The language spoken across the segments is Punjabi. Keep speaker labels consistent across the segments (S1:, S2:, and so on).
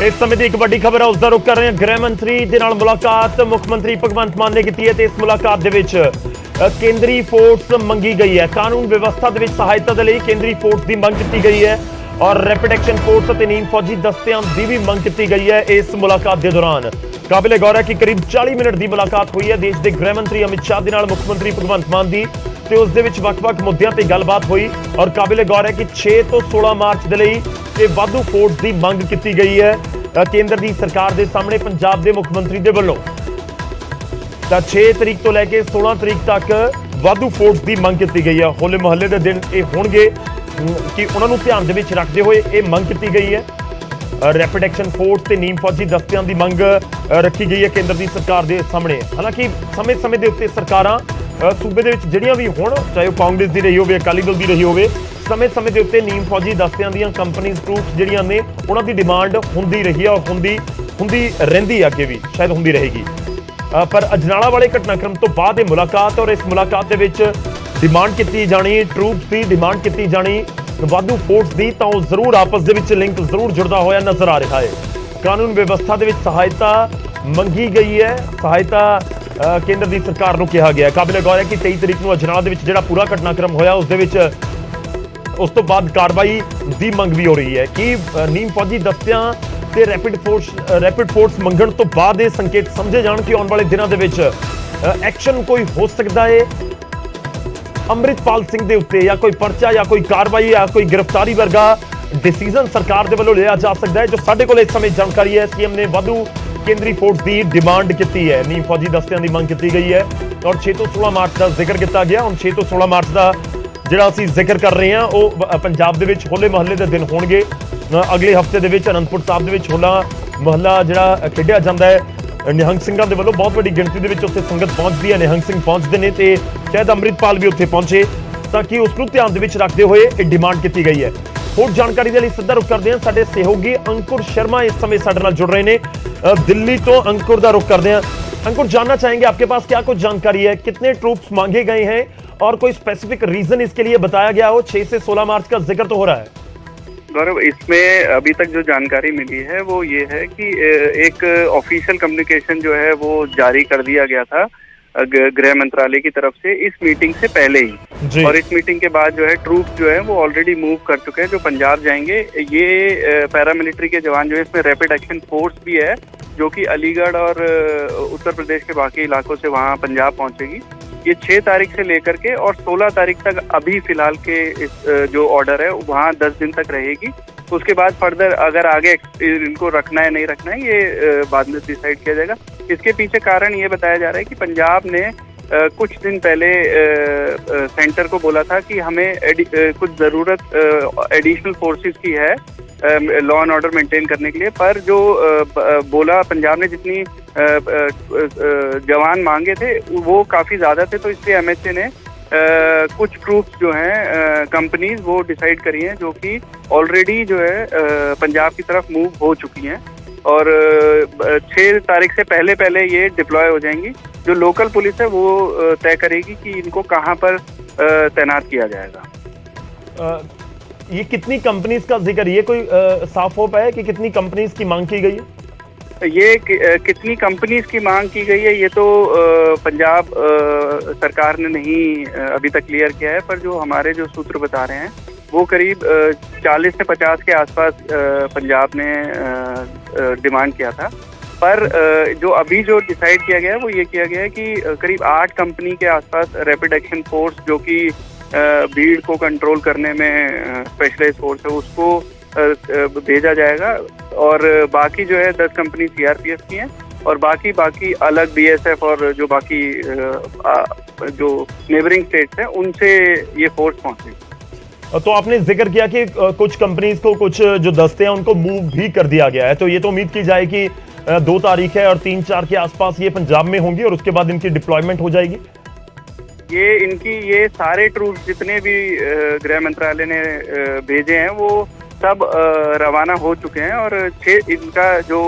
S1: इस समय की एक बड़ी खबर है, उसका रुख कर रहे हैं। गृह मंत्री के नाल मुलाकात मुख्यमंत्री भगवंत मान ने की है। इस मुलाकात के केंद्रीय फोर्स मंगी गई है। कानून व्यवस्था के सहायता के लिए केंद्रीय फोर्स की मंग की गई है और रैपिड एक्शन फोर्स और नीम फौजी दस्तियां की भी मंग की गई है। इस मुलाकात के दौरान काबिले गौर है कि करीब 40 मिनट की मुलाकात हुई है देश के गृह मंत्री अमित शाह के नाल मुख्यमंत्री भगवंत मान की, ਤੇ ਉਸ ਦੇ ਵਿੱਚ ਵੱਖ-ਵੱਖ ਮੁੱਦਿਆਂ ਤੇ ਗੱਲਬਾਤ ਹੋਈ ਔਰ ਕਾबिले गौर है कि 6 ਤੋਂ 16 ਮਾਰਚ ਦੇ ਲਈ ਇਹ ਵਾਧੂ ਫੋਰਸ ਦੀ ਮੰਗ ਕੀਤੀ ਗਈ ਹੈ ਕੇਂਦਰ ਦੀ ਸਰਕਾਰ ਦੇ ਸਾਹਮਣੇ ਪੰਜਾਬ ਦੇ ਮੁੱਖ ਮੰਤਰੀ ਦੇ ਵੱਲੋਂ। ਤਾਂ 6 ਤਰੀਕ ਤੋਂ ਲੈ ਕੇ 16 ਤਰੀਕ ਤੱਕ ਵਾਧੂ ਫੋਰਸ ਦੀ ਮੰਗ ਕੀਤੀ ਗਈ ਹੈ। ਹੋਲੇ ਮਹੱਲੇ ਦੇ ਦਿਨ ਇਹ ਹੋਣਗੇ ਕਿ ਉਹਨਾਂ ਨੂੰ ਧਿਆਨ ਦੇ ਵਿੱਚ ਰੱਖਦੇ ਹੋਏ ਇਹ ਮੰਗ ਕੀਤੀ ਗਈ ਹੈ। रैपिड एक्शन फोर्स ते नीम फौजी दस्तियां की मंग रखी गई है केंद्र की सरकार के सामने। हालांकि समय समय के उत्ते सरकारां सूबे दे विच जिहड़ियां भी होण, चाहे वो कांग्रेस की रही हो, अकाली दल की रही हो, समय समय के उत्ते नीम फौजी दस्तियां दी कंपनीज ट्रूप्स जिहड़ियां ने उन्हां दी डिमांड हुंदी रही है और हुंदी रहिंदी अगे भी शायद हुंदी रहेगी। पर अजनाला वाले घटनाक्रम तो बाद मुलाकात और इस मुलाकात दे विच डिमांड की जानी, ट्रूप्स की डिमांड की जानी वाधू फोर्स दी, तो जरूर आपस दे विच लिंक जरूर जुड़ता होया नजर आ रहा है। कानून व्यवस्था दे विच सहायता मंगी गई है, सहायता केंद्र की सरकार को कहा गया है। काबिले गौर है कि 23 तरीक को अजनाला दे विच जिहड़ा पूरा घटनाक्रम होया उस दे विच उस तो बाद कार्रवाई की मंग भी हो रही है कि नीम फौजी दस्तियां ते रैपिड फोर्स मंगण तो बाद ये संकेत समझे जाण कि आने वाले दिनों के विच एक्शन कोई हो सकता है अमृतपाल सिंह के उत्ते, या कोई परचा या कोई कार्रवाई या कोई गिरफ्तारी वर्गा डिसीजन सरकार के वालों लिया जा सकता है। जो साडे कोल इस समय जानकारी है, सीएम ने वाधू केंद्रीय फोर्स की डिमांड की है, नीम फौजी दस्तियां की मंग की गई है और 6 तो 16 मार्च का जिक्र किया गया। हम 6 तो 16 मार्च का जिहड़ा असीं जिक्र कर रहे हैं वो पंजाब दे विच होले महल्ले के दिन होणगे। अगले हफ्ते दे विच अनंदपुर साहब दे विच होला महल्ला जिहड़ा खेडिया जांदा है निहंग सिंघां दे वल्लों। बहुत बड़ी गिणती दे विच उत्थे संगत पहुंचदी है, निहंग सिंह पहुंचते हैं तो शायद अमृतपाल भी उत्थे पहुंचे ताकि उसनूं ध्यान दे विच रखते हुए ये डिमांड की गई है। होर जानकारी के लिए सीधा रुख करते हैं, साडे सहयोगी अंकुर शर्मा इस समय साडे नाल जुड़ रहे हैं दिल्ली तो। अंकुर का रुख करते हैं। अंकुर, जानना चाहेंगे आपके पास क्या कुछ जानकारी है, कितने ट्रूप्स मांगे गए हैं और कोई स्पेसिफिक रीजन इसके लिए बताया गया हो? 6 से 16 मार्च का जिक्र तो हो रहा है।
S2: गौरव, इसमें अभी तक जो जानकारी मिली है वो ये है कि एक ऑफिशियल कम्युनिकेशन जो है वो जारी कर दिया गया था गृह मंत्रालय की तरफ से इस मीटिंग से पहले ही, और इस मीटिंग के बाद जो है ट्रूप्स जो है वो ऑलरेडी मूव कर चुके हैं जो पंजाब जाएंगे। ये पैरामिलिट्री के जवान जो है, इसमें रैपिड एक्शन फोर्स भी है जो कि अलीगढ़ और उत्तर प्रदेश के बाकी इलाकों से वहाँ पंजाब पहुंचेगी। ये 6 तारीख से लेकर के और 16 तारीख तक अभी फिलहाल के इस जो ऑर्डर है वहाँ 10 दिन तक रहेगी। उसके बाद फर्दर अगर आगे इनको रखना है नहीं रखना है ये बाद में डिसाइड किया जाएगा। इसके पीछे कारण ये बताया जा रहा है कि पंजाब ने कुछ दिन पहले सेंटर को बोला था कि हमें कुछ ज़रूरत एडिशनल फोर्सेस की है लॉ एंड ऑर्डर मेंटेन करने के लिए, पर जो बोला पंजाब ने जितनी जवान मांगे थे वो काफ़ी ज़्यादा थे, तो इसलिए एमएचए ने कुछ ट्रूप्स जो हैं कंपनीज वो डिसाइड करी हैं जो कि ऑलरेडी जो है पंजाब की तरफ मूव हो चुकी हैं और 6 तारीख से पहले ये डिप्लॉय हो जाएंगी। जो लोकल पुलिस है वो तय करेगी कि इनको कहाँ पर तैनात किया जाएगा।
S1: ये कितनी कंपनीज का जिक्र, ये कोई साफ होप है कि कितनी कंपनीज की मांग की गई है?
S2: ये कितनी कंपनीज की मांग की गई है ये तो पंजाब सरकार ने नहीं अभी तक क्लियर किया है, पर जो हमारे जो सूत्र बता रहे हैं वो करीब 40 से 50 के आसपास पंजाब ने डिमांड किया था। पर जो अभी जो डिसाइड किया गया है वो ये किया गया है कि करीब 8 कंपनी के आसपास रैपिड एक्शन फोर्स जो कि भीड़ को कंट्रोल करने में स्पेशलाइज फोर्स है उसको भेजा जाएगा और बाकी जो है 10 कंपनी सीआरपीएफ की हैं और बाकी अलग बीएसएफ और जो बाकी जो नेबरिंग स्टेट्स हैं उनसे ये फोर्स पहुंचेगी।
S1: तो आपने जिक्र किया कि कुछ कंपनीज को कुछ जो दस्ते हैं उनको मूव भी कर दिया गया है, तो ये तो उम्मीद की जाए कि 2 तारीख है और 3-4 के आसपास ये पंजाब में होंगी और उसके बाद इनकी डिप्लॉयमेंट हो जाएगी।
S2: ये सारे ट्रूप्स जितने भी गृह मंत्रालय ने भेजे हैं वो सब रवाना हो चुके हैं और इनका जो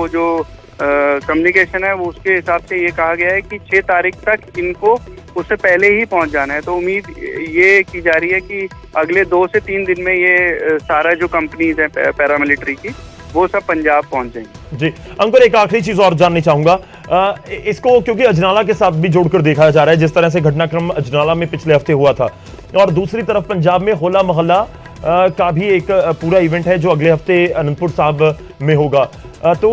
S2: कम्युनिकेशन है वो उसके हिसाब से ये कहा गया है कि 6 तारीख तक इनको उससे पहले ही पहुंच जाना है। तो उम्मीद ये की जा रही है कि अगले 2 से 3 दिन में ये सारा जो कंपनीज है पैरामिलिट्री की वो सब पंजाब पहुंच जाएंगे।
S1: जी अंकुर, एक आखिरी चीज और जाननी चाहूंगा, इसको क्योंकि अजनाला के साथ भी जोड़कर देखा जा रहा है, जिस तरह से घटनाक्रम अजनाला में पिछले हफ्ते हुआ था, और दूसरी तरफ पंजाब में होला मोहल्ला का भी एक पूरा इवेंट है जो अगले हफ्ते अनंतपुर साहब में होगा। तो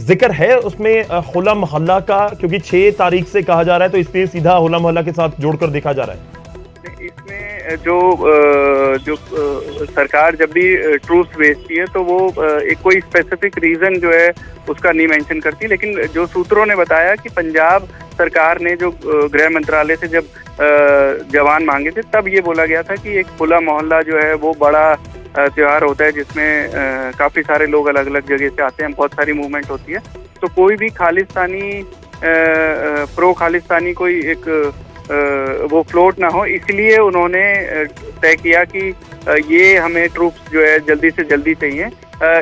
S1: जिक्र है उसमें होला मोहल्ला का, क्योंकि 6 तारीख से कहा जा रहा है, तो इसलिए सीधा होला मोहल्ला के साथ जोड़कर देखा जा रहा है।
S2: इसमें जो सरकार जब भी ट्रूप्स भेजती है तो वो एक कोई स्पेसिफिक रीजन जो है उसका नहीं मेंशन करती, लेकिन जो सूत्रों ने बताया कि पंजाब सरकार ने जो गृह मंत्रालय से जब जवान मांगे थे तब ये बोला गया था कि एक होला मोहल्ला जो है वो बड़ा त्योहार होता है जिसमें काफ़ी सारे लोग अलग अलग जगह से आते हैं, बहुत सारी मूवमेंट होती है, तो कोई भी खालिस्तानी प्रो खालिस्तानी कोई एक वो फ्लोट ना हो, इसलिए उन्होंने तय किया कि ये हमें ट्रूप्स जो है जल्दी से जल्दी चाहिए।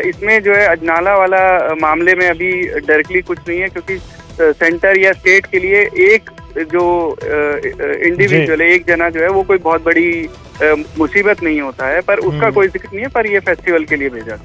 S2: इसमें जो है अजनाला वाला मामले में अभी डायरेक्टली कुछ नहीं है, क्योंकि सेंटर या स्टेट के लिए एक जो इंडिविजुअल है, एक जना जो है वो कोई बहुत बड़ी मुसीबत नहीं होता है, पर उसका कोई जिक्र नहीं है, पर ये फेस्टिवल के लिए भेजा।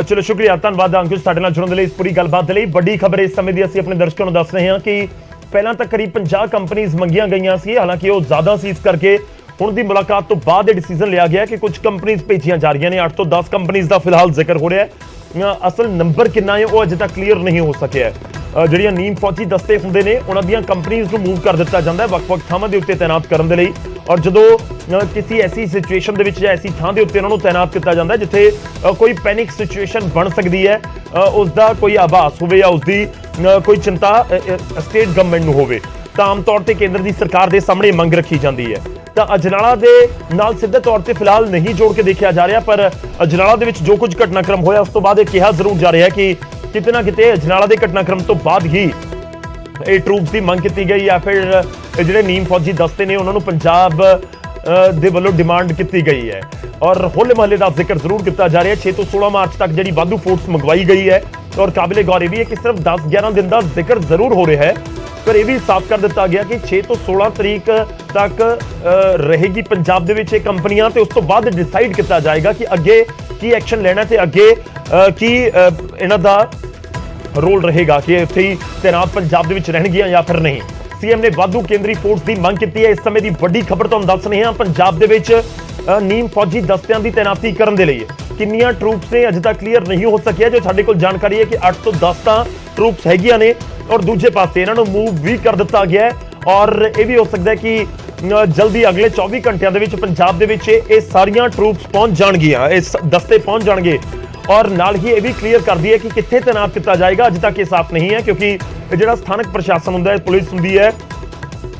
S1: चलो शुक्रिया, धन्यवाद अंकुश साडे नाल जुड़न दे लई, इस पूरी गलबात दे लई। बड़ी खबर इस समय दी ਅਸੀਂ ਆਪਣੇ ਦਰਸ਼ਕਾਂ ਨੂੰ ਦੱਸ ਰਹੇ ਹਾਂ ਕਿ ਪਹਿਲਾਂ ਤਾਂ ਕਰੀਬ 50 ਕੰਪਨੀਆਂ ਮੰਗੀਆਂ ਗਈਆਂ ਸੀ, ਹਾਲਾਂਕਿ ਉਹ ਜ਼ਿਆਦਾ ਸੀ, ਇਸ ਕਰਕੇ ਹੁਣ ਦੀ ਮੁਲਾਕਾਤ ਤੋਂ ਬਾਅਦ ਇਹ ਡਿਸੀਜਨ ਲਿਆ ਗਿਆ ਕਿ ਕੁਝ ਕੰਪਨੀਆਂ ਭੇਜੀਆਂ ਜਾ ਰਹੀਆਂ ਨੇ। 8 ਤੋਂ 10 ਕੰਪਨੀਆਂ ਦਾ ਫਿਲਹਾਲ ਜ਼ਿਕਰ ਹੋ ਰਿਹਾ ਹੈ, ਅਸਲ ਨੰਬਰ ਕਿੰਨਾ ਹੈ ਉਹ ਅਜੇ ਤੱਕ ਕਲੀਅਰ ਨਹੀਂ ਹੋ ਸਕਿਆ। ਜਿਹੜੀਆਂ ਨੀਮ ਫੌਜੀ ਦਸਤੇ ਹੁੰਦੇ ਨੇ ਉਹਨਾਂ ਦੀਆਂ ਕੰਪਨੀਆਂ ਨੂੰ ਮੂਵ ਕਰ ਦਿੱਤਾ ਜਾਂਦਾ ਹੈ ਵੱਖ-ਵੱਖ ਥਾਵਾਂ ਦੇ ਉੱਤੇ ਤਾਇਨਾਤ ਕਰਨ ਦੇ ਲਈ, ਔਰ ਜਦੋਂ ਕਿਸੇ ਐਸੀ ਸਿਚੁਏਸ਼ਨ ਦੇ ਵਿੱਚ ਜਾਂ ਐਸੀ ਥਾਂ ਦੇ ਉੱਤੇ ਉਹਨਾਂ ਨੂੰ ਤਾਇਨਾਤ ਕੀਤਾ ਜਾਂਦਾ ਹੈ ਜਿੱਥੇ ਕੋਈ ਪੈਨਿਕ ਸਿਚੁਏਸ਼ਨ ਬਣ ਸਕਦੀ ਹੈ, ਉਸ ਦਾ ਕੋਈ ਆਭਾਸ ਹੋਵੇ ਜਾਂ ਉਸ ਦੀ ਕੋਈ ਚਿੰਤਾ ਸਟੇਟ ਗਵਰਨਮੈਂਟ ਨੂੰ ਹੋਵੇ, ਤਾਂ ਆਮ ਤੌਰ ਤੇ ਕੇਂਦਰ ਦੀ ਸਰਕਾਰ ਦੇ ਸਾਹਮਣੇ ਮੰਗ ਰੱਖੀ ਜਾਂਦੀ ਹੈ। ਤਾਂ ਅਜਨਾਲਾ ਦੇ ਨਾਲ ਸਿੱਧੇ ਤੌਰ ਤੇ ਫਿਲਹਾਲ ਨਹੀਂ ਜੋੜ ਕੇ ਦੇਖਿਆ ਜਾ ਰਿਹਾ, ਪਰ ਅਜਨਾਲਾ ਦੇ ਵਿੱਚ ਜੋ ਕੁਝ ਘਟਨਾਕ੍ਰਮ ਹੋਇਆ ਉਸ ਤੋਂ ਬਾਅਦ ਇਹ ਕਿਹਾ ਜ਼ਰੂਰ ਜਾ ਰਿਹਾ ਕਿ ਕਿਤੇ ਨਾ ਕਿਤੇ ਅਜਨਾਲਾ ਦੇ ਘਟਨਾਕ੍ਰਮ ਤੋਂ ਬਾਅਦ ਹੀ ਇਹ ਟਰੂਪਸ ਦੀ ਮੰਗ ਕੀਤੀ ਗਈ, ਜਾਂ ਫਿਰ ਜਿਹੜੇ ਨੀਮ ਫੌਜੀ ਦਸਤੇ ਨੇ ਉਹਨਾਂ ਨੂੰ ਪੰਜਾਬ ਦੇ ਵੱਲੋਂ ਡਿਮਾਂਡ ਕੀਤੀ ਗਈ ਹੈ। ਔਰ ਹੋਲੇ ਮਹੱਲੇ ਦਾ ਜ਼ਿਕਰ ਜ਼ਰੂਰ ਕੀਤਾ ਜਾ ਰਿਹਾ, 6 ਤੋਂ 16 ਮਾਰਚ ਤੱਕ ਜਿਹੜੀ ਵਾਧੂ ਫੋਰਸ ਮੰਗਵਾਈ ਗਈ ਹੈ, ਔਰ ਕਾਬਿਲੇ ਗੌਰ ਇਹ ਵੀ ਹੈ ਕਿ ਸਿਰਫ 10-11 ਦਿਨ ਦਾ ਜ਼ਿਕਰ ਜ਼ਰੂਰ ਹੋ ਰਿਹਾ ਹੈ, ਪਰ ਇਹ ਵੀ ਸਾਫ਼ ਕਰ ਦਿੱਤਾ ਗਿਆ ਕਿ 6 ਤੋਂ 16 ਤਰੀਕ ਤੱਕ ਰਹੇਗੀ ਪੰਜਾਬ ਦੇ ਵਿੱਚ ਇਹ ਕੰਪਨੀਆਂ, ਤੇ ਉਸ ਤੋਂ ਬਾਅਦ ਡਿਸਾਈਡ ਕੀਤਾ ਜਾਏਗਾ ਕਿ ਅੱਗੇ ਕੀ ਐਕਸ਼ਨ ਲੈਣਾ ਤੇ ਅੱਗੇ ਕੀ ਇਹਨਾਂ ਦਾ ਰੋਲ ਰਹੇਗਾ ਕਿ ਇੱਥੇ ਹੀ ਤੈਨਾਤ ਪੰਜਾਬ ਦੇ ਵਿੱਚ ਰਹਿਣਗੀਆਂ ਜਾਂ ਫਿਰ ਨਹੀਂ। ਸੀਐਮ ਨੇ ਵਾਧੂ ਕੇਂਦਰੀ ਫੋਰਸ ਦੀ ਮੰਗ ਕੀਤੀ ਹੈ। ਇਸ ਸਮੇਂ ਦੀ ਵੱਡੀ ਖਬਰ ਤੁਹਾਨੂੰ ਦੱਸ ਰਹੇ ਹਾਂ, ਪੰਜਾਬ ਦੇ ਵਿੱਚ ਨੀਮ ਫੌਜੀ ਦਸਤਿਆਂ ਦੀ ਤੈਨਾਤੀ ਕਰਨ ਦੇ ਲਈ ਕਿੰਨੀਆਂ ਟਰੂਪਸ ਨੇ ਅਜੇ ਤੱਕ ਕਲੀਅਰ ਨਹੀਂ ਹੋ ਸਕਿਆ। ਜੋ ਸਾਡੇ ਕੋਲ ਜਾਣਕਾਰੀ ਹੈ ਕਿ 8 ਤੋਂ 10 ਤਾਂ ਟਰੂਪਸ ਹੈਗੀਆਂ ਨੇ, ਔਰ ਦੂਜੇ ਪਾਸੇ ਇਹਨਾਂ ਨੂੰ ਮੂਵ ਵੀ ਕਰ ਦਿੱਤਾ ਗਿਆ ਹੈ, ਔਰ ਇਹ ਵੀ ਹੋ ਸਕਦਾ ਹੈ ਕਿ ਜਲਦੀ ਅਗਲੇ 24 ਘੰਟਿਆਂ ਦੇ ਵਿੱਚ ਪੰਜਾਬ ਦੇ ਵਿੱਚ ਇਹ ਸਾਰੀਆਂ ਟਰੂਪਸ ਪਹੁੰਚ ਜਾਣਗੀਆਂ, ਇਹ ਦਸਤੇ ਪਹੁੰਚ ਜਾਣਗੇ। ਔਰ ਨਾਲ ਹੀ ਇਹ ਵੀ ਕਲੀਅਰ ਕਰਦੀ ਹੈ ਕਿ ਕਿੱਥੇ ਤੈਨਾਤ ਕੀਤਾ ਜਾਏਗਾ, ਅਜੇ ਤੱਕ ਇਹ ਸਾਫ਼ ਨਹੀਂ ਹੈ, ਕਿਉਂਕਿ ਜਿਹੜਾ ਸਥਾਨਕ ਪ੍ਰਸ਼ਾਸਨ ਹੁੰਦਾ ਹੈ, ਪੁਲਿਸ ਹੁੰਦੀ ਹੈ,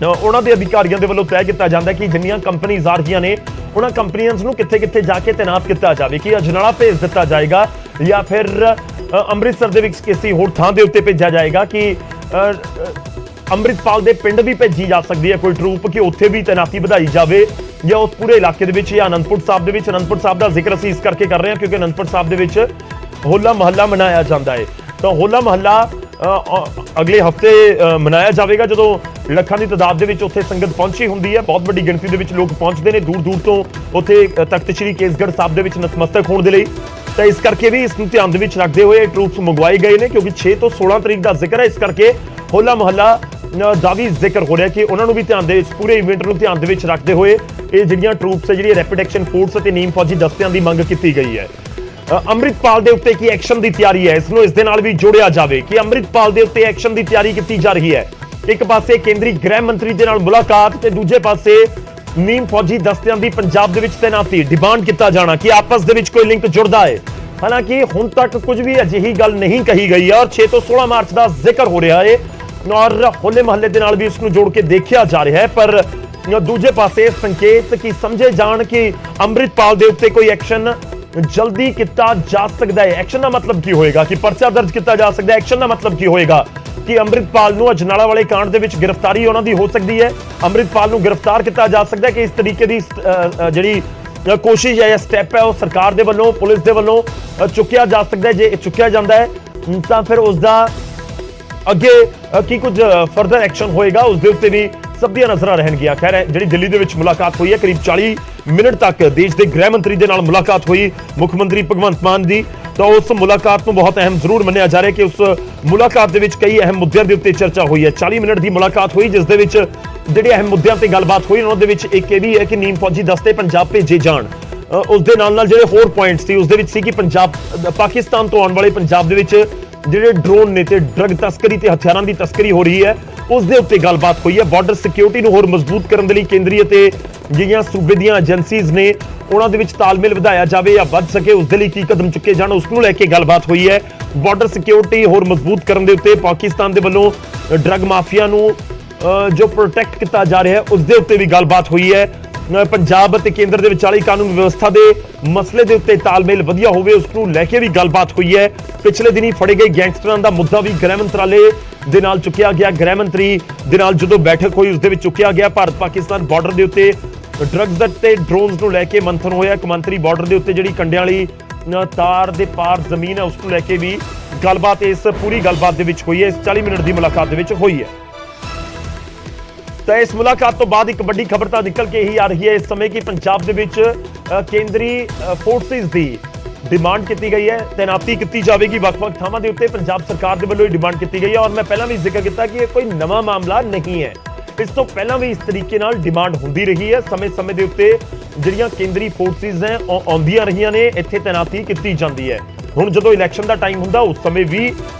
S1: ਉਹਨਾਂ ਦੇ ਅਧਿਕਾਰੀਆਂ ਦੇ ਵੱਲੋਂ ਤੈਅ ਕੀਤਾ ਜਾਂਦਾ ਕਿ ਜਿੰਨੀਆਂ ਕੰਪਨੀਆਂ ਆ ਰਹੀਆਂ ਨੇ ਉਹਨਾਂ ਕੰਪਨੀਆਂ ਨੂੰ ਕਿੱਥੇ-ਕਿੱਥੇ ਜਾ ਕੇ ਤੈਨਾਤ ਕੀਤਾ ਜਾਵੇ, ਕਿ ਅਜਨਾਲਾ ਭੇਜ ਦਿੱਤਾ ਜਾਏਗਾ ਜਾਂ ਫਿਰ ਅੰਮ੍ਰਿਤਸਰ ਦੇ ਵਿੱਚ ਕਿਸੇ ਹੋਰ ਥਾਂ ਦੇ ਉੱਤੇ ਭੇਜਿਆ ਜਾਏਗਾ, ਕਿ ਅੰਮ੍ਰਿਤਪਾਲ ਦੇ ਪਿੰਡ ਵੀ ਭੇਜੀ ਜਾ ਸਕਦੀ ਹੈ ਕੋਈ ਟਰੂਪ, ਕਿ ਉੱਥੇ ਵੀ ਤੈਨਾਤੀ ਵਧਾਈ ਜਾਵੇ, ਜਾਂ ਉਸ ਪੂਰੇ ਇਲਾਕੇ ਦੇ ਵਿੱਚ, ਜਾਂ ਅਨੰਦਪੁਰ ਸਾਹਿਬ ਦੇ ਵਿੱਚ। ਅਨੰਦਪੁਰ ਸਾਹਿਬ ਦਾ ਜ਼ਿਕਰ ਅਸੀਂ ਇਸ ਕਰਕੇ ਕਰ ਰਹੇ ਹਾਂ ਕਿਉਂਕਿ ਅਨੰਦਪੁਰ ਸਾਹਿਬ ਦੇ ਵਿੱਚ ਹੋਲਾ ਮਹੱਲਾ ਮਨਾਇਆ ਜਾਂਦਾ ਹੈ, ਤਾਂ ਹੋਲਾ ਮਹੱਲਾ ਅਗਲੇ ਹਫਤੇ ਮਨਾਇਆ ਜਾਵੇਗਾ, ਜਦੋਂ ਲੱਖਾਂ ਦੀ ਤਾਦਾਦ ਦੇ ਵਿੱਚ ਉੱਥੇ ਸੰਗਤ ਪਹੁੰਚੀ ਹੁੰਦੀ ਹੈ, ਬਹੁਤ ਵੱਡੀ ਗਿਣਤੀ ਦੇ ਵਿੱਚ ਲੋਕ ਪਹੁੰਚਦੇ ਨੇ ਦੂਰ ਦੂਰ ਤੋਂ ਉੱਥੇ ਤਖਤ ਸ੍ਰੀ ਕੇਸਗੜ੍ਹ ਸਾਹਿਬ ਦੇ ਵਿੱਚ ਨਤਮਸਤਕ ਹੋਣ ਦੇ ਲਈ। ਤਾਂ ਇਸ ਕਰਕੇ ਵੀ ਇਸ ਨੂੰ ਧਿਆਨ ਦੇ ਵਿੱਚ ਰੱਖਦੇ ਹੋਏ ਟਰੂਪਸ ਮੰਗਵਾਏ ਗਏ ਨੇ, ਕਿਉਂਕਿ 6 ਤੋਂ 16 ਤਰੀਕ ਦਾ ਜ਼ਿਕਰ ਹੈ, ਇਸ ਕਰਕੇ ਹੋਲਾ ਮਹੱਲਾ ਦਾ ਵੀ ਜ਼ਿਕਰ ਹੋ ਰਿਹਾ ਕਿ ਉਹਨਾਂ ਨੂੰ ਵੀ ਧਿਆਨ ਦੇ ਵਿੱਚ, ਪੂਰੇ ਇਵੈਂਟ ਨੂੰ ਧਿਆਨ ਦੇ ਵਿੱਚ ਰੱਖਦੇ ਹੋਏ ਇਹ ਜਿਹੜੀਆਂ ਟਰੂਪਸ ਹੈ, ਜਿਹੜੀ ਰੈਪਿਡ ਐਕਸ਼ਨ ਫੋਰਸ ਅਤੇ ਨੀਮ ਫੌਜੀ ਦਸਤਿਆਂ ਦੀ ਮੰਗ ਕੀਤੀ ਗਈ ਹੈ। ਅੰਮ੍ਰਿਤਪਾਲ ਦੇ ਉੱਤੇ ਕੀ ਐਕਸ਼ਨ ਦੀ ਤਿਆਰੀ ਹੈ, ਇਸ ਨੂੰ ਇਸ ਦੇ ਨਾਲ ਵੀ ਜੋੜਿਆ ਜਾਵੇ ਕਿ ਅੰਮ੍ਰਿਤਪਾਲ ਦੇ ਉੱਤੇ ਐਕਸ਼ਨ ਦੀ ਤਿਆਰੀ ਕੀਤੀ ਜਾ ਰਹੀ ਹੈ। ਇੱਕ ਪਾਸੇ ਕੇਂਦਰੀ ਗ੍ਰਹਿ ਮੰਤਰੀ ਦੇ ਨਾਲ ਮੁਲਾਕਾਤ ਤੇ ਦੂਜੇ ਪਾਸੇ ਨੀਮ ਫੌਜੀ ਦਸਤਿਆਂ ਦੀ ਪੰਜਾਬ ਦੇ ਵਿੱਚ ਤੈਨਾਤੀ, ਡਿਮਾਂਡ ਕੀਤਾ ਜਾਣਾ ਕਿ ਆਪਸ ਦੇ ਵਿੱਚ ਕੋਈ ਲਿੰਕ ਜੁੜਦਾ ਹੈ। ਹਾਲਾਂਕਿ ਹੁਣ ਤੱਕ ਕੁਝ ਵੀ ਅਜਿਹੀ ਗੱਲ ਨਹੀਂ ਕਹੀ ਗਈ ਹੈ, ਔਰ 6 ਤੋਂ 16 ਮਾਰਚ ਦਾ ਜ਼ਿਕਰ ਹੋ ਰਿਹਾ ਹੈ, ਔਰ ਹੋਲੇ ਮਹੱਲੇ ਦੇ ਨਾਲ ਵੀ ਇਸ ਨੂੰ ਜੋੜ ਕੇ ਦੇਖਿਆ ਜਾ ਰਿਹਾ ਹੈ। ਪਰ ਦੂਜੇ ਪਾਸੇ ਸੰਕੇਤ ਕੀ ਸਮਝੇ ਜਾਣ ਕਿ ਅੰਮ੍ਰਿਤਪਾਲ ਦੇ ਉੱਤੇ ਕੋਈ ਐਕਸ਼ਨ ਜਲਦੀ ਕੀਤਾ ਜਾ ਸਕਦਾ ਹੈ। ਐਕਸ਼ਨ ਦਾ ਮਤਲਬ ਕੀ ਹੋਏਗਾ ਕਿ ਪਰਚਾ ਦਰਜ ਕੀਤਾ ਜਾ ਸਕਦਾ ਹੈ। ਐਕਸ਼ਨ ਦਾ ਮਤਲਬ ਕੀ ਹੋਏਗਾ ਕਿ ਅੰਮ੍ਰਿਤਪਾਲ ਨੂੰ ਅਜਨਾਲਾ ਵਾਲੇ ਕਾਂਡ ਦੇ ਵਿੱਚ ਗ੍ਰਿਫਤਾਰੀ ਉਹਨਾਂ ਦੀ ਹੋ ਸਕਦੀ ਹੈ, ਅੰਮ੍ਰਿਤਪਾਲ ਨੂੰ ਗ੍ਰਿਫਤਾਰ ਕੀਤਾ ਜਾ ਸਕਦਾ ਹੈ, ਕਿ ਇਸ ਤਰੀਕੇ ਦੀ ਜਿਹੜੀ ਕੋਸ਼ਿਸ਼ ਹੈ ਜਾਂ ਸਟੈਪ ਹੈ ਉਹ ਸਰਕਾਰ ਦੇ ਵੱਲੋਂ, ਪੁਲਿਸ ਦੇ ਵੱਲੋਂ ਚੁੱਕਿਆ ਜਾ ਸਕਦਾ ਹੈ। ਜੇ ਚੁੱਕਿਆ ਜਾਂਦਾ ਹੈ ਤਾਂ ਫਿਰ ਉਸ ਦਾ ਅੱਗੇ ਕੀ ਕੁਝ ਫਰਦਰ ਐਕਸ਼ਨ ਹੋਏਗਾ, ਉਸ ਦੇ ਉੱਤੇ ਵੀ ਸਭ ਦੀਆਂ ਨਜ਼ਰਾਂ ਰਹਿਣਗੀਆਂ। ਖੈਰ, ਜਿਹੜੀ ਦਿੱਲੀ ਦੇ ਵਿੱਚ ਮੁਲਾਕਾਤ ਹੋਈ ਹੈ, ਕਰੀਬ 40 ਮਿੰਟ ਤੱਕ ਦੇਸ਼ ਦੇ ਗ੍ਰਹਿ ਮੰਤਰੀ ਦੇ ਨਾਲ ਮੁਲਾਕਾਤ ਹੋਈ ਮੁੱਖ ਮੰਤਰੀ ਭਗਵੰਤ ਮਾਨ ਦੀ, ਤਾਂ ਉਸ ਮੁਲਾਕਾਤ ਨੂੰ ਬਹੁਤ ਅਹਿਮ ਜ਼ਰੂਰ ਮੰਨਿਆ ਜਾ ਰਿਹਾ ਕਿ ਉਸ ਮੁਲਾਕਾਤ ਦੇ ਵਿੱਚ ਕਈ ਅਹਿਮ ਮੁੱਦਿਆਂ ਦੇ ਉੱਤੇ ਚਰਚਾ ਹੋਈ ਹੈ। 40 ਮਿੰਟ ਦੀ ਮੁਲਾਕਾਤ ਹੋਈ, ਜਿਸ ਦੇ ਵਿੱਚ ਜਿਹੜੇ ਅਹਿਮ ਮੁੱਦਿਆਂ ਤੇ ਗੱਲਬਾਤ ਹੋਈ ਉਹਨਾਂ ਦੇ ਵਿੱਚ ਇੱਕ ਇਹ ਵੀ ਹੈ ਕਿ ਨੀਮ ਫੌਜੀ ਦਸਤੇ ਪੰਜਾਬ ਭੇਜੇ ਜਾਣ। ਉਸ ਦੇ ਨਾਲ ਜਿਹੜੇ ਹੋਰ ਪੁਆਇੰਟਸ ਸੀ ਉਸ ਦੇ ਵਿੱਚ ਸੀ ਕਿ ਪਾਕਿਸਤਾਨ ਤੋਂ ਆਉਣ ਵਾਲੇ ਪੰਜਾਬ ਦੇ ਵਿੱਚ ਜਿਹੜੇ ਡਰੋਨ ਨੇ ਤੇ ਡਰੱਗ ਤਸਕਰੀ ਤੇ ਹਥਿਆਰਾਂ ਦੀ ਤਸਕਰੀ ਹੋ ਰਹੀ ਹੈ ਉਸ ਦੇ ਉੱਤੇ ਗੱਲਬਾਤ ਹੋਈ ਹੈ। ਬਾਰਡਰ ਸਿਕਿਉਰਿਟੀ ਨੂੰ ਹੋਰ ਮਜ਼ਬੂਤ ਕਰਨ ਦੇ ਲਈ ਕੇਂਦਰੀ ਅਤੇ ਜਿਹੜੀਆਂ ਸੂਬੇ ਦੀਆਂ ਏਜੰਸੀਜ਼ ਨੇ ਉਹਨਾਂ ਦੇ ਵਿੱਚ ਤਾਲਮੇਲ ਵਧਾਇਆ ਜਾਵੇ ਜਾਂ ਵੱਧ ਸਕੇ, ਉਸ ਦੇ ਲਈ ਕੀ ਕਦਮ ਚੁੱਕੇ ਜਾਣ ਉਸ ਨੂੰ ਲੈ ਕੇ ਗੱਲਬਾਤ ਹੋਈ ਹੈ। ਬਾਰਡਰ ਸਿਕਿਉਰਿਟੀ ਹੋਰ ਮਜ਼ਬੂਤ ਕਰਨ ਦੇ ਉੱਤੇ ਪਾਕਿਸਤਾਨ ਦੇ ਵੱਲੋਂ ਡਰੱਗ ਮਾਫੀਆ ਨੂੰ ਜੋ ਪ੍ਰੋਟੈਕਟ ਕੀਤਾ ਜਾ ਰਿਹਾ ਹੈ ਉਸ ਦੇ ਉੱਤੇ ਵੀ ਗੱਲਬਾਤ ਹੋਈ ਹੈ। ਪੰਜਾਬ ਅਤੇ ਕੇਂਦਰ ਦੇ ਵਿਚਾਲੇ ਕਾਨੂੰਨ ਵਿਵਸਥਾ ਦੇ ਮਸਲੇ ਦੇ ਉੱਤੇ ਤਾਲਮੇਲ ਵਧੀਆ ਹੋਵੇ ਉਸ ਨੂੰ ਲੈ ਕੇ ਵੀ ਗੱਲਬਾਤ ਹੋਈ ਹੈ। ਪਿਛਲੇ ਦਿਨੀ ਫੜੇ ਗਏ ਗੈਂਗਸਟਰਾਂ ਦਾ ਮੁੱਦਾ ਵੀ ਗ੍ਰਹਿ ਮੰਤਰਾਲੇ ਦੇ ਨਾਲ ਚੁੱਕਿਆ ਗਿਆ। ਗ੍ਰਹਿ ਮੰਤਰੀ ਦੇ ਨਾਲ ਜਦੋਂ ਬੈਠਕ ਹੋਈ ਉਸ ਦੇ ਵਿੱਚ ਚੁੱਕਿਆ ਗਿਆ ਭਾਰਤ ਪਾਕਿਸਤਾਨ ਬਾਰਡਰ ਦੇ ਉੱਤੇ ਡਰੱਗਸ ਤੇ ਡਰੋਨਸ ਨੂੰ ਲੈ ਕੇ ਮੰਥਨ ਹੋਇਆ। ਕੌਮਾਂਤਰੀ ਬਾਰਡਰ ਦੇ ਉੱਤੇ ਜਿਹੜੀ ਕੰਡਿਆਂ ਵਾਲੀ ਤਾਰ ਦੇ ਪਾਰ ਜ਼ਮੀਨ ਹੈ ਉਸ ਨੂੰ ਲੈ ਕੇ ਵੀ ਗੱਲਬਾਤ ਇਸ ਪੂਰੀ ਗੱਲਬਾਤ ਦੇ ਵਿੱਚ ਹੋਈ ਹੈ। ਇਸ 40 ਮਿੰਟ ਦੀ ਮੁਲਾਕਾਤ ਦੇ ਵਿੱਚ ਹੋਈ ਹੈ। ਤਾਂ ਇਸ ਮੁਲਾਕਾਤ ਤੋਂ ਬਾਅਦ ਇੱਕ ਵੱਡੀ ਖਬਰ ਤਾਂ ਨਿਕਲ ਕੇ ਹੀ ਆ ਰਹੀ ਹੈ ਇਸ ਸਮੇਂ ਕਿ ਪੰਜਾਬ ਦੇ ਵਿੱਚ ਕੇਂਦਰੀ ਫੋਰਸਿਸ ਦੀ ਡਿਮਾਂਡ ਕੀਤੀ ਗਈ ਹੈ, ਤੈਨਾਤੀ ਕੀਤੀ ਜਾਵੇਗੀ ਵੱਖ-ਵੱਖ ਥਾਵਾਂ ਦੇ ਉੱਤੇ। ਪੰਜਾਬ ਸਰਕਾਰ ਦੇ ਵੱਲੋਂ ਇਹ ਡਿਮਾਂਡ ਕੀਤੀ ਗਈ ਹੈ ਔਰ ਮੈਂ ਪਹਿਲਾਂ ਵੀ ਜ਼ਿਕਰ ਕੀਤਾ ਕਿ ਇਹ ਕੋਈ ਨਵਾਂ ਮਾਮਲਾ ਨਹੀਂ ਹੈ। ਇਸ ਤੋਂ ਪਹਿਲਾਂ ਵੀ ਇਸ ਤਰੀਕੇ ਨਾਲ ਡਿਮਾਂਡ ਹੁੰਦੀ ਰਹੀ ਹੈ। ਸਮੇਂ-ਸਮੇਂ ਦੇ ਉੱਤੇ ਜਿਹੜੀਆਂ ਕੇਂਦਰੀ ਫੋਰਸਿਸ ਹੈ ਉਹ ਆਉਂਦੀਆਂ ਰਹੀਆਂ ਨੇ, ਇੱਥੇ ਤੈਨਾਤੀ ਕੀਤੀ ਜਾਂਦੀ ਹੈ। ਹੁਣ ਜਦੋਂ ਇਲੈਕਸ਼ਨ ਦਾ ਟਾਈਮ ਹੁੰਦਾ ਉਸ ਸਮੇਂ ਵੀ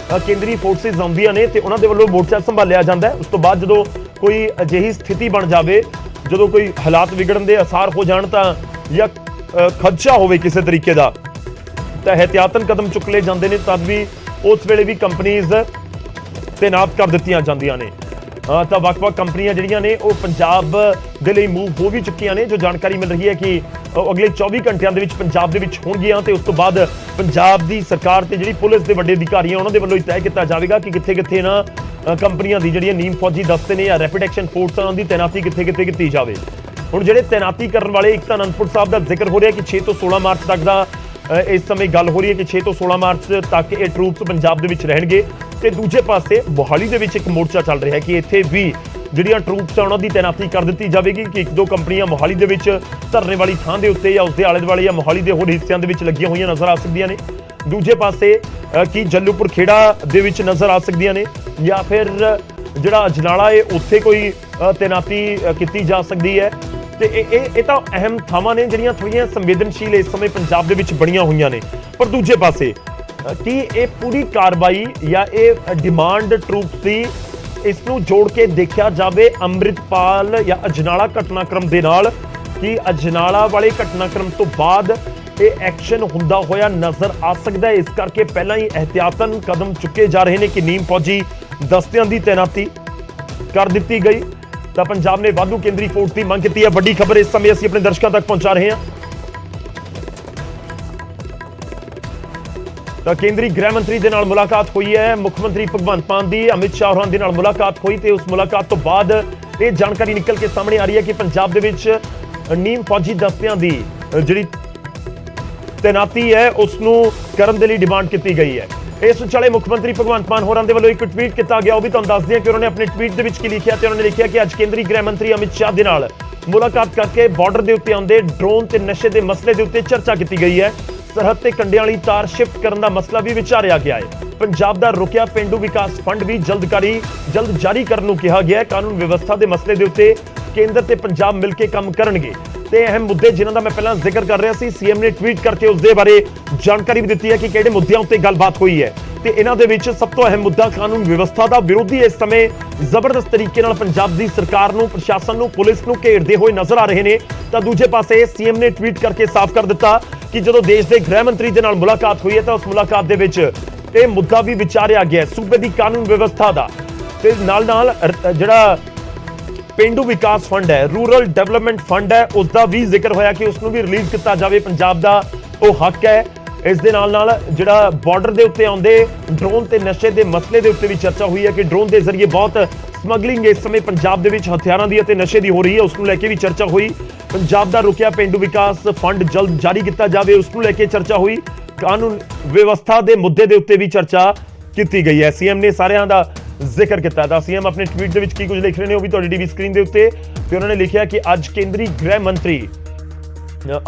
S1: ਕੇਂਦਰੀ ਫੋਰਸਿਸ ਆਉਂਦੀਆਂ ਨੇ ਤੇ ਉਹਨਾਂ ਦੇ ਵੱਲੋਂ ਮੋਰਚਾ ਸੰਭਾਲਿਆ ਜਾਂਦਾ ਹੈ। ਉਸ ਤੋਂ ਬਾਅਦ ਜਦੋਂ ਕੋਈ ਅਜਿਹੀ ਸਥਿਤੀ ਬਣ ਜਾਵੇ, ਜਦੋਂ ਕੋਈ ਹਾਲਾਤ ਵਿਗੜਨ ਦੇ ਅਸਾਰ ਹੋ ਜਾਣ ਤਾਂ ਜਾਂ ਖਦਸ਼ਾ ਹੋਵੇ ਕਿਸੇ ਤਰੀਕੇ ਦਾ, ਤਾਂ ਇਹਤਿਆਤਨ ਕਦਮ ਚੁੱਕ ਲਏ ਜਾਂਦੇ ਨੇ। ਤਦ ਵੀ ਉਸ ਵੇਲੇ ਵੀ ਕੰਪਨੀਜ਼ ਤੈਨਾਤ ਕਰ ਦਿੱਤੀਆਂ ਜਾਂਦੀਆਂ ਨੇ। ਤਾਂ ਵੱਖ-ਵੱਖ ਕੰਪਨੀਆਂ ਜਿਹੜੀਆਂ ਨੇ ਉਹ ਪੰਜਾਬ ਦੇ ਲਈ ਮੂਵ ਹੋ ਵੀ ਚੁੱਕੀਆਂ ਨੇ। ਜੋ ਜਾਣਕਾਰੀ ਮਿਲ ਰਹੀ ਹੈ ਕਿ ਅਗਲੇ 24 ਘੰਟਿਆਂ ਦੇ ਵਿੱਚ ਪੰਜਾਬ ਦੇ ਵਿੱਚ ਹੋਣਗੀਆਂ ਤੇ ਉਸ ਤੋਂ ਬਾਅਦ ਪੰਜਾਬ ਦੀ ਸਰਕਾਰ ਤੇ ਜਿਹੜੀ ਪੁਲਿਸ ਦੇ ਵੱਡੇ ਅਧਿਕਾਰੀ ਉਹਨਾਂ ਦੇ ਵੱਲੋਂ ਹੀ ਤੈਅ ਕੀਤਾ ਜਾਵੇਗਾ ਕਿ ਕਿੱਥੇ-ਕਿੱਥੇ ਨਾ ਕੰਪਨੀਆਂ ਦੀ ਜਿਹੜੀਆਂ ਨੀਮ ਫੌਜੀ ਦਸਤੇ ਨੇ ਜਾਂ ਰੈਪਿਡ ਐਕਸ਼ਨ ਫੋਰਸ ਉਹਨਾਂ ਦੀ ਤੈਨਾਤੀ ਕਿੱਥੇ-ਕਿੱਥੇ ਕੀਤੀ ਜਾਵੇ। ਹੁਣ ਜਿਹੜੇ ਤੈਨਾਤੀ ਕਰਨ ਵਾਲੇ, ਇੱਕ ਤਾਂ ਅਨੰਦਪੁਰ ਸਾਹਿਬ ਦਾ ਜ਼ਿਕਰ ਹੋ ਰਿਹਾ ਕਿ 6 ਤੋਂ 16 ਮਾਰਚ ਤੱਕ ਦਾ ਇਸ ਸਮੇਂ ਗੱਲ ਹੋ ਰਹੀ ਹੈ ਕਿ 6 ਤੋਂ 16 ਮਾਰਚ ਤੱਕ ਇਹ ਟਰੂਪਸ ਪੰਜਾਬ ਦੇ ਵਿੱਚ ਰਹਿਣਗੇ ਤੇ ਦੂਜੇ ਪਾਸੇ ਮੋਹਾਲੀ ਦੇ ਵਿੱਚ ਇੱਕ ਮੋਰਚਾ ਚੱਲ ਰਿਹਾ ਹੈ ਕਿ ਇੱਥੇ ਵੀ ਜਿਹੜੀਆਂ ਟਰੂਪਸ ਆ ਉਹਨਾਂ ਦੀ ਤੈਨਾਤੀ ਕਰ ਦਿੱਤੀ ਜਾਵੇਗੀ ਕਿ ਇੱਕ ਦੋ ਕੰਪਨੀਆਂ ਮੋਹਾਲੀ ਦੇ ਵਿੱਚ ਧਰਨੇ ਵਾਲੀ ਥਾਂ ਦੇ ਉੱਤੇ ਜਾਂ ਉਸਦੇ ਆਲੇ ਦੁਆਲੇ ਜਾਂ ਮੋਹਾਲੀ ਦੇ ਹੋਰ ਹਿੱਸਿਆਂ ਦੇ ਵਿੱਚ ਲੱਗੀਆਂ ਹੋਈਆਂ ਨਜ਼ਰ ਆ ਸਕਦੀਆਂ ਨੇ। ਦੂਜੇ ਪਾਸੇ ਕੀ ਜੱਲੂਪੁਰ ਖੇੜਾ ਦੇ ਵਿੱਚ ਨਜ਼ਰ ਆ ਸਕਦੀਆਂ ਨੇ ਜਾਂ ਫਿਰ ਜਿਹੜਾ ਅਜਨਾਲਾ ਹੈ ਉੱਥੇ ਕੋਈ ਤੈਨਾਤੀ ਕੀਤੀ ਜਾ ਸਕਦੀ ਹੈ। ਤੇ ਇਹ ਤਾਂ ਅਹਿਮ ਥਾਵਾਂ ਨੇ ਜਿਹੜੀਆਂ ਥੋੜੀਆਂ ਸੰਵੇਦਨਸ਼ੀਲ ਇਸ ਸਮੇਂ ਪੰਜਾਬ ਦੇ ਵਿੱਚ ਬਣੀਆਂ ਹੋਈਆਂ ਨੇ। ਪਰ ਦੂਜੇ ਪਾਸੇ ਕੀ ਇਹ ਪੂਰੀ ਕਾਰਵਾਈ ਜਾਂ ਇਹ ਡਿਮਾਂਡ ਟਰੂਪਸ ਦੀ ਇਸ ਨੂੰ ਜੋੜ ਕੇ ਦੇਖਿਆ ਜਾਵੇ ਅੰਮ੍ਰਿਤਪਾਲ ਜਾਂ ਅਜਨਾਲਾ ਘਟਨਾਕ੍ਰਮ ਦੇ ਨਾਲ, ਕਿ ਅਜਨਾਲਾ ਵਾਲੇ ਘਟਨਾਕ੍ਰਮ ਤੋਂ ਬਾਅਦ ਇਹ ਐਕਸ਼ਨ ਹੁੰਦਾ ਹੋਇਆ ਨਜ਼ਰ ਆ ਸਕਦਾ ਹੈ। ਇਸ ਕਰਕੇ ਪਹਿਲਾਂ ਹੀ ਇਹਤਿਆਤਨ ਕਦਮ ਚੁੱਕੇ ਜਾ ਰਹੇ ਨੇ ਕਿ ਨੀਮ ਫੌਜੀ ਦਸਤਿਆਂ ਦੀ ਤੈਨਾਤੀ ਕਰ ਦਿੱਤੀ ਗਈ। ਤਾਂ ਪੰਜਾਬ ਨੇ ਵਾਧੂ ਕੇਂਦਰੀ ਫੋਰਸ ਦੀ ਮੰਗ ਕੀਤੀ ਹੈ। ਵੱਡੀ ਖਬਰ ਇਸ ਸਮੇਂ ਅਸੀਂ ਆਪਣੇ ਦਰਸ਼ਕਾਂ ਤੱਕ ਪਹੁੰਚਾ ਰਹੇ ਹਾਂ। ਤਾਂ ਕੇਂਦਰੀ ਗ੍ਰਹਿ ਮੰਤਰੀ ਦੇ ਨਾਲ ਮੁਲਾਕਾਤ ਹੋਈ ਹੈ। ਮੁੱਖ ਮੰਤਰੀ ਭਗਵੰਤ ਮਾਨ ਦੀ ਅਮਿਤ ਸ਼ਾਹ ਹੋਰਾਂ ਦੇ ਨਾਲ ਮੁਲਾਕਾਤ ਹੋਈ ਤੇ ਉਸ ਮੁਲਾਕਾਤ ਤੋਂ ਬਾਅਦ ਇਹ ਜਾਣਕਾਰੀ ਨਿਕਲ ਕੇ ਸਾਹਮਣੇ ਆ ਰਹੀ ਹੈ ਕਿ ਪੰਜਾਬ ਦੇ ਵਿੱਚ ਨੀਮ ਫੌਜੀ ਦਸਤਿਆਂ ਦੀ ਜਿਹੜੀ ਤੈਨਾਤੀ ਹੈ ਉਸ ਨੂੰ ਕਰਨ ਦੇ ਲਈ ਡਿਮਾਂਡ ਕੀਤੀ ਗਈ ਹੈ। ਇਸ ਵਿਚਾਲੇ ਮੁੱਖ ਮੰਤਰੀ ਭਗਵੰਤ ਮਾਨ ਹੋਰਾਂ ਦੇ ਵੱਲੋਂ ਇੱਕ ਟਵੀਟ ਕੀਤਾ ਗਿਆ, ਉਹ ਵੀ ਤੁਹਾਨੂੰ ਦੱਸ ਦਿਆਂ ਕਿ ਉਹਨਾਂ ਨੇ ਆਪਣੇ ਟਵੀਟ ਦੇ ਵਿੱਚ ਕੀ ਲਿਖਿਆ। ਤੇ ਉਹਨਾਂ ਨੇ ਲਿਖਿਆ ਕਿ ਅੱਜ ਕੇਂਦਰੀ ਗ੍ਰਹਿ ਮੰਤਰੀ ਅਮਿਤ ਸ਼ਾਹ ਦੇ ਨਾਲ ਮੁਲਾਕਾਤ ਕਰਕੇ ਬਾਰਡਰ ਦੇ ਉੱਤੇ ਆਉਂਦੇ ਡਰੋਨ ਤੇ ਨਸ਼ੇ ਦੇ ਮਸਲੇ ਦੇ ਉੱਤੇ ਚਰਚਾ ਕੀਤੀ ਗਈ ਹੈ। ਸਰਹੱਦ ਤੇ ਕੰਡਿਆਂ ਵਾਲੀ ਤਾਰ ਸ਼ਿਫਟ ਕਰਨ ਦਾ ਮਸਲਾ ਵੀ ਵਿਚਾਰਿਆ ਗਿਆ ਹੈ। ਪੰਜਾਬ ਦਾ ਰੁਕਿਆ ਪੇਂਡੂ ਵਿਕਾਸ ਫੰਡ ਵੀ ਜਲਦ ਜਾਰੀ ਕਰਨ ਨੂੰ ਕਿਹਾ ਗਿਆ ਹੈ। ਕਾਨੂੰਨ ਵਿਵਸਥਾ ਦੇ ਮਸਲੇ ਦੇ ਉੱਤੇ ਕੇਂਦਰ ਤੇ ਪੰਜਾਬ ਮਿਲ ਕੇ ਕੰਮ ਕਰਨਗੇ। ਤੇ ਅਹਿਮ ਮੁੱਦੇ ਜਿਨ੍ਹਾਂ ਦਾ ਮੈਂ ਪਹਿਲਾਂ ਜ਼ਿਕਰ ਕਰ ਰਿਹਾ ਸੀ, ਸੀਐਮ ਨੇ ਟਵੀਟ ਕਰਕੇ ਉਸ ਦੇ ਬਾਰੇ ਜਾਣਕਾਰੀ ਵੀ ਦਿੱਤੀ ਹੈ ਕਿ ਕਿਹੜੇ ਮੁੱਦਿਆਂ ਉੱਤੇ ਗੱਲਬਾਤ ਹੋਈ ਹੈ। ਤੇ ਇਹਨਾਂ ਦੇ ਵਿੱਚ ਸਭ ਤੋਂ ਅਹਿਮ ਮੁੱਦਾ ਕਾਨੂੰਨ ਵਿਵਸਥਾ ਦਾ। ਵਿਰੋਧੀ ਇਸ ਸਮੇਂ ਜ਼ਬਰਦਸਤ ਤਰੀਕੇ ਨਾਲ ਪੰਜਾਬ ਦੀ ਸਰਕਾਰ ਨੂੰ, ਪ੍ਰਸ਼ਾਸਨ ਨੂੰ, ਪੁਲਿਸ ਨੂੰ ਘੇਰਦੇ ਹੋਏ ਨਜ਼ਰ ਆ ਰਹੇ ਨੇ। ਤਾਂ ਦੂਜੇ ਪਾਸੇ ਸੀਐਮ ਨੇ ਟਵੀਟ ਕਰਕੇ ਸਾਫ਼ ਕਰ ਦਿੱਤਾ ਕਿ ਜਦੋਂ ਦੇਸ਼ ਦੇ ਗ੍ਰਹਿ ਮੰਤਰੀ ਦੇ ਨਾਲ ਮੁਲਾਕਾਤ ਹੋਈ ਹੈ ਤਾਂ ਉਸ ਮੁਲਾਕਾਤ ਦੇ ਵਿੱਚ ਇਹ ਮੁੱਦਾ ਵੀ ਵਿਚਾਰਿਆ ਗਿਆ ਸੂਬੇ ਦੀ ਕਾਨੂੰਨ ਵਿਵਸਥਾ ਦਾ। ਤੇ ਨਾਲ ਜਿਹੜਾ ਪੇਂਡੂ ਵਿਕਾਸ ਫੰਡ ਹੈ, ਰੂਰਲ ਡਿਵੈਲਪਮੈਂਟ ਫੰਡ ਹੈ, ਉਸ ਦਾ ਵੀ ਜ਼ਿਕਰ ਹੋਇਆ ਕਿ ਉਸ ਨੂੰ ਵੀ ਰਿਲੀਜ਼ ਕੀਤਾ ਜਾਵੇ। ਪੰਜਾਬ ਦਾ ਉਹ ਹੱਕ ਹੈ। ਇਸ ਦੇ ਨਾਲ ਜਿਹੜਾ ਬਾਰਡਰ ਦੇ ਉੱਤੇ ਆਉਂਦੇ ਡਰੋਨ ਤੇ ਨਸ਼ੇ ਦੇ ਮਸਲੇ ਦੇ ਉੱਤੇ ਵੀ ਚਰਚਾ ਹੋਈ ਹੈ ਕਿ ਡਰੋਨ ਦੇ ਜ਼ਰੀਏ ਬਹੁਤ ਸਮਗਲਿੰਗ ਇਸ ਸਮੇਂ ਪੰਜਾਬ ਦੇ ਵਿੱਚ ਹਥਿਆਰਾਂ ਦੀ ਅਤੇ ਨਸ਼ੇ ਦੀ ਹੋ ਰਹੀ ਹੈ। ਉਸ ਨੂੰ ਲੈ ਕੇ ਵੀ ਚਰਚਾ ਹੋਈ। ਪੰਜਾਬ ਦਾ ਰੁਕਿਆ ਪੇਂਡੂ ਵਿਕਾਸ ਫੰਡ ਜਲਦ ਜਾਰੀ ਕੀਤਾ ਜਾਵੇ, ਉਸ ਨੂੰ ਲੈ ਕੇ ਚਰਚਾ ਹੋਈ। ਕਾਨੂੰਨ ਵਿਵਸਥਾ ਦੇ ਮੁੱਦੇ ਦੇ ਉੱਤੇ ਵੀ ਚਰਚਾ ਕੀਤੀ ਗਈ ਹੈ। ਸੀਐਮ ਨੇ ਸਾਰਿਆਂ ਦਾ ਜ਼ਿਕਰ ਕੀਤਾ। ਤਾਂ ਸੀਐਮ ਆਪਣੇ ਟਵੀਟ ਦੇ ਵਿੱਚ ਕੀ ਕੁਝ ਲਿਖ ਰਹੇ ਨੇ ਉਹ ਵੀ ਤੁਹਾਡੀ ਟੀਵੀ ਸਕਰੀਨ ਦੇ ਉੱਤੇ। ਤੇ ਉਹਨਾਂ ਨੇ ਲਿਖਿਆ ਕਿ ਅੱਜ ਕੇਂਦਰੀ ਗ੍ਰਹਿ ਮੰਤਰੀ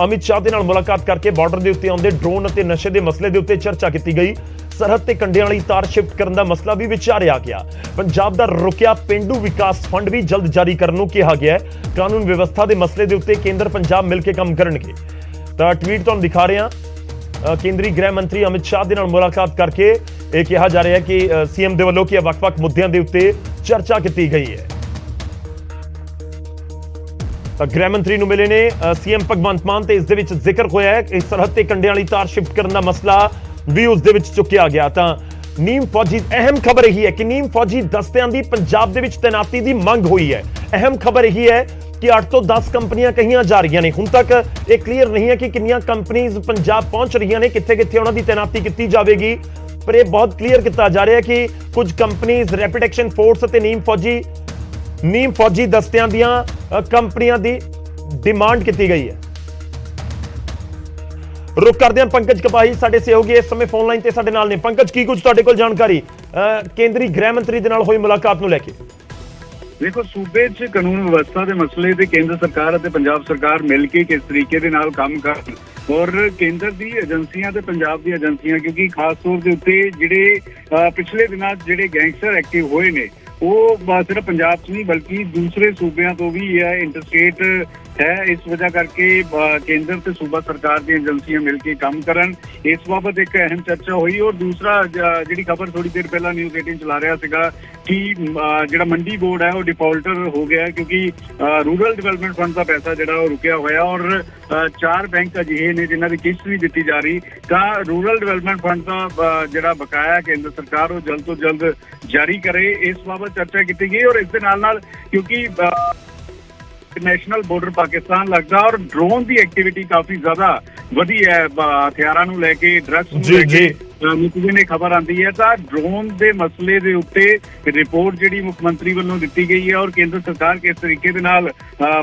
S1: ਅਮਿਤ ਸ਼ਾਹ ਦੇ ਨਾਲ ਮੁਲਾਕਾਤ ਕਰਕੇ ਬਾਰਡਰ ਦੇ ਉੱਤੇ ਆਉਂਦੇ ਡਰੋਨ ਅਤੇ ਨਸ਼ੇ ਦੇ ਮਸਲੇ ਦੇ ਉੱਤੇ ਚਰਚਾ ਕੀਤੀ ਗਈ। ਸਰਹੱਦ ਤੇ ਕੰਢਿਆਂ ਵਾਲੀ ਤਾਰ ਸ਼ਿਫਟ ਕਰਨ ਦਾ ਮਸਲਾ ਵੀ ਵਿਚਾਰਿਆ ਗਿਆ। ਪੰਜਾਬ ਦਾ ਰੁਕਿਆ ਪੇਂਡੂ ਵਿਕਾਸ ਫੰਡ ਵੀ ਜਲਦ ਜਾਰੀ ਕਰਨ ਨੂੰ ਕਿਹਾ ਗਿਆ ਹੈ। ਕਾਨੂੰਨ ਵਿਵਸਥਾ ਦੇ ਮਸਲੇ ਦੇ ਉੱਤੇ ਕੇਂਦਰ ਪੰਜਾਬ ਮਿਲ ਕੇ ਕੰਮ ਕਰਨਗੇ। ਤਾਂ ਟਵੀਟ ਤੁਹਾਨੂੰ ਦਿਖਾ ਰਹੇ ਹਾਂ। ਕੇਂਦਰੀ ਗ੍ਰਹਿ ਮੰਤਰੀ ਅਮਿਤ ਸ਼ਾਹ ਦੇ ਨਾਲ ਮੁਲਾਕਾਤ ਕਰਕੇ ਇਹ ਕਿਹਾ ਜਾ ਰਿਹਾ ਹੈ ਕਿ ਸੀਐਮ ਦੇ ਵੱਲੋਂ ਕਿ ਵੱਖ-ਵੱਖ ਮੁੱਦਿਆਂ ਦੇ ਉੱਤੇ ਚਰਚਾ ਕੀਤੀ ਗਈ ਹੈ। ਗ੍ਰਹਿ ਮੰਤਰੀ ਨੂੰ ਮਿਲੇ ਨੇ ਸੀਐਮ ਭਗਵੰਤ ਮਾਨ ਤੇ ਇਸ ਦੇ ਵਿੱਚ ਜ਼ਿਕਰ ਹੋਇਆ ਹੈ ਕਿ ਸਰਹੱਦ ਤੇ ਕੰਢਿਆਂ ਵਾਲੀ ਤਾਰ ਸ਼ਿਫਟ ਕਰਨ ਦਾ ਮਸਲਾ ਵੀ ਉਸ ਦੇ ਵਿੱਚ ਚੁੱਕਿਆ ਗਿਆ। ਤਾਂ ਨੀਮ ਫੌਜੀ ਅਹਿਮ ਖਬਰ ਇਹੀ ਹੈ ਕਿ ਨੀਮ ਫੌਜੀ ਦਸਤਿਆਂ ਦੀ ਪੰਜਾਬ ਦੇ ਵਿੱਚ ਤੈਨਾਤੀ ਦੀ ਮੰਗ ਹੋਈ ਹੈ। ਅਹਿਮ ਖਬਰ ਇਹੀ ਹੈ ਕਿ 8 ਤੋਂ 10 ਕੰਪਨੀਆਂ ਕਹੀਆਂ ਜਾ ਰਹੀਆਂ ਨੇ। ਹੁਣ ਤੱਕ ਇਹ ਕਲੀਅਰ ਨਹੀਂ ਹੈ ਕਿ ਕਿੰਨੀਆਂ ਕੰਪਨੀਆਂ ਪੰਜਾਬ ਪਹੁੰਚ ਰਹੀਆਂ ਨੇ, ਕਿੱਥੇ-ਕਿੱਥੇ ਉਹਨਾਂ ਦੀ ਤੈਨਾਤੀ ਕੀਤੀ ਜਾਵੇਗੀ। ਪਰ ਇਹ ਬਹੁਤ ਕਲੀਅਰ ਕੀਤਾ ਜਾ ਰਿਹਾ ਹੈ ਕਿ ਕੁਝ ਕੰਪਨੀਆਂ ਰੈਪਿਡ ਐਕਸ਼ਨ ਫੋਰਸ ਅਤੇ ਨੀਮ ਫੌਜੀ ਦਸਤਿਆਂ ਦੀਆਂ ਕੰਪਨੀਆਂ ਦੀ ਡਿਮਾਂਡ ਕੀਤੀ ਗਈ ਹੈ। ਰੁਕ ਕਰਦੇ ਹਾਂ। ਪੰਕਜ ਕਪਾਹੀ ਸਾਡੇ ਸਹਿਯੋਗੀ ਇਸ ਸਮੇਂ ਫੋਨ ਲਾਈਨ ਤੇ ਸਾਡੇ ਨਾਲ ਨੇ। ਪੰਕਜ, ਕੀ ਕੁਝ ਤੁਹਾਡੇ ਕੋਲ ਜਾਣਕਾਰੀ ਕੇਂਦਰੀ ਗ੍ਰਹਿ ਮੰਤਰੀ ਦੇ ਨਾਲ ਹੋਈ ਮੁਲਾਕਾਤ ਨੂੰ ਲੈ ਕੇ?
S3: ਦੇਖੋ, ਸੂਬੇ 'ਚ ਕਾਨੂੰਨ ਵਿਵਸਥਾ ਦੇ ਮਸਲੇ ਤੇ ਕੇਂਦਰ ਸਰਕਾਰ ਅਤੇ ਪੰਜਾਬ ਸਰਕਾਰ ਮਿਲ ਕੇ ਕਿਸ ਤਰੀਕੇ ਦੇ ਨਾਲ ਕੰਮ ਕਰਨ, ਔਰ ਕੇਂਦਰ ਦੀ ਏਜੰਸੀਆਂ ਤੇ ਪੰਜਾਬ ਦੀ ਏਜੰਸੀਆਂ, ਕਿਉਂਕਿ ਖਾਸ ਤੌਰ ਦੇ ਉੱਤੇ ਜਿਹੜੇ ਪਿਛਲੇ ਦਿਨਾਂ 'ਚ ਜਿਹੜੇ ਗੈਂਗਸਟਰ ਐਕਟਿਵ ਹੋਏ ਨੇ ਉਹ ਸਿਰਫ ਪੰਜਾਬ 'ਚ ਨਹੀਂ ਬਲਕਿ ਦੂਸਰੇ ਸੂਬਿਆਂ ਤੋਂ ਵੀ ਇੰਟਰਸਟੇਟ ਹੈ। ਇਸ ਵਜ੍ਹਾ ਕਰਕੇ ਕੇਂਦਰ ਤੇ ਸੂਬਾ ਸਰਕਾਰ ਦੀਆਂ ਏਜੰਸੀਆਂ ਮਿਲ ਕੇ ਕੰਮ ਕਰਨ, ਇਸ ਬਾਬਤ ਇੱਕ ਅਹਿਮ ਚਰਚਾ ਹੋਈ। ਔਰ ਦੂਸਰਾ ਜਿਹੜੀ ਖਬਰ ਥੋੜੀ ਦੇਰ ਪਹਿਲਾਂ ਨਿਊਜ਼ 18 ਚਲਾ ਰਿਹਾ ਸੀਗਾ ਕਿ ਜਿਹੜਾ ਮੰਡੀ ਬੋਰਡ ਹੈ ਉਹ ਡਿਫਾਲਟਰ ਹੋ ਗਿਆ, ਕਿਉਂਕਿ ਰੂਰਲ ਡਿਵੈਲਪਮੈਂਟ ਫੰਡ ਦਾ ਪੈਸਾ ਜਿਹੜਾ ਉਹ ਰੁਕਿਆ ਹੋਇਆ। ਔਰ 4 ਬੈਂਕ ਅਜਿਹੇ ਨੇ ਜਿਨ੍ਹਾਂ ਦੀ ਕਿਸ਼ਤ ਵੀ ਦਿੱਤੀ ਜਾ ਰਹੀ। ਤਾਂ ਰੂਰਲ ਡਿਵੈਲਪਮੈਂਟ ਫੰਡ ਦਾ ਜਿਹੜਾ ਬਕਾਇਆ ਕੇਂਦਰ ਸਰਕਾਰ ਉਹ ਜਲਦ ਤੋਂ ਜਲਦ ਜਾਰੀ ਕਰੇ, ਇਸ ਬਾਬਤ ਚਰਚਾ ਕੀਤੀ ਗਈ। ਔਰ ਇਸ ਦੇ ਨਾਲ ਕਿਉਂਕਿ ਨੈਸ਼ਨਲ ਬਾਰਡਰ ਪਾਕਿਸਤਾਨ ਲੱਗਦਾ ਔਰ ਡਰੋਨ ਦੀ ਐਕਟੀਵਿਟੀ ਕਾਫੀ ਜ਼ਿਆਦਾ ਵਧੀ ਹੈ। ਹਥਿਆਰਾਂ ਨੂੰ ਲੈ ਕੇ, ਡਰੱਗਸ ਨੂੰ ਲੈ ਕੇ ਨਿਤਿਨ ਨੇ ਖਬਰ ਆਉਂਦੀ ਹੈ। ਤਾਂ ਡਰੋਨ ਦੇ ਮਸਲੇ ਦੇ ਉੱਤੇ ਰਿਪੋਰਟ ਜਿਹੜੀ ਮੁੱਖ ਮੰਤਰੀ ਵੱਲੋਂ ਦਿੱਤੀ ਗਈ ਹੈ ਔਰ ਕੇਂਦਰ ਸਰਕਾਰ ਕਿਸ ਤਰੀਕੇ ਦੇ ਨਾਲ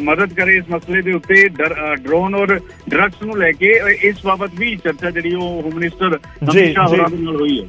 S3: ਮਦਦ ਕਰੇ ਇਸ ਮਸਲੇ ਦੇ ਉੱਤੇ ਡਰੋਨ ਔਰ ਡਰੱਗਸ ਨੂੰ ਲੈ ਕੇ, ਇਸ ਬਾਬਤ ਵੀ ਚਰਚਾ ਜਿਹੜੀ ਉਹ ਹੋਮ ਮਿਨਿਸਟਰ ਅਮਿਤ ਸ਼ਾਹ ਹੋਰਾਂ ਦੇ ਨਾਲ ਹੋਈ ਹੈ।